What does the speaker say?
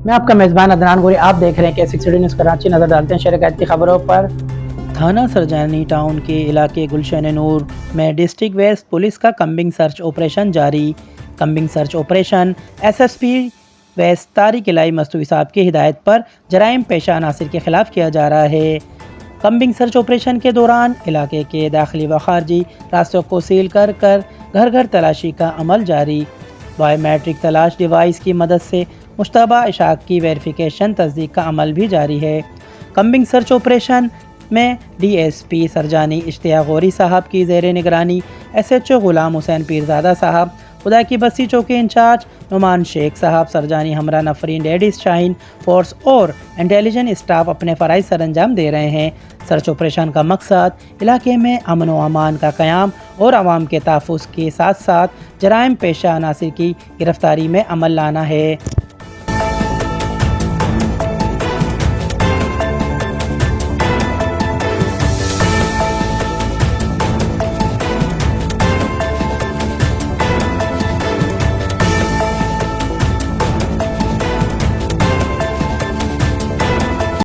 मैं आपका मेज़बान अदनान गोरी, आप देख रहे हैं के न्यूज़ कराची। नज़र डालते हैं शहर कैद की खबरों पर। थाना सरजानी टाउन के इलाके गुलशन नूर में डिस्ट्रिक्ट वेस्ट पुलिस का कम्बिंग सर्च ऑपरेशन जारी। Combing search operation SSP west Tariq Ilahi Masturi साहब की हिदायत पर जराइम पेशा अनासिर के खिलाफ किया जा रहा है। कम्बिंग सर्च ऑपरेशन के दौरान इलाके के दाखिली व खारजी रास्तों को सील कर घर घर तलाशी का अमल जारी। बायोमेट्रिक तलाश डिवाइस की मदद से मुश्तबा इशाक की वेरिफिकेशन तस्दीक का अमल भी जारी है। कम्बिंग सर्च ऑपरेशन में DSP सरजानी इश्तियाक गौरी साहब की ज़ेर निगरानी SHO गुलाम हुसैन पीरज़ादा साहब, खुदा की बस्ती चौकी इंचार्ज नुमान शेख साहब, सरजानी हमरा नफरीन लेडीज़ शाहीन फोर्स और इंटेलिजेंस स्टाफ अपने फ़राइज़ सर अंजाम दे रहे हैं। सर्च ऑपरेशन का मकसद इलाके में अमन व अमान का क़याम और आवाम के तहफ़्फ़ुज़ के साथ साथ जराइम पेशा अनासिर की गिरफ़्तारी में अमल लाना है।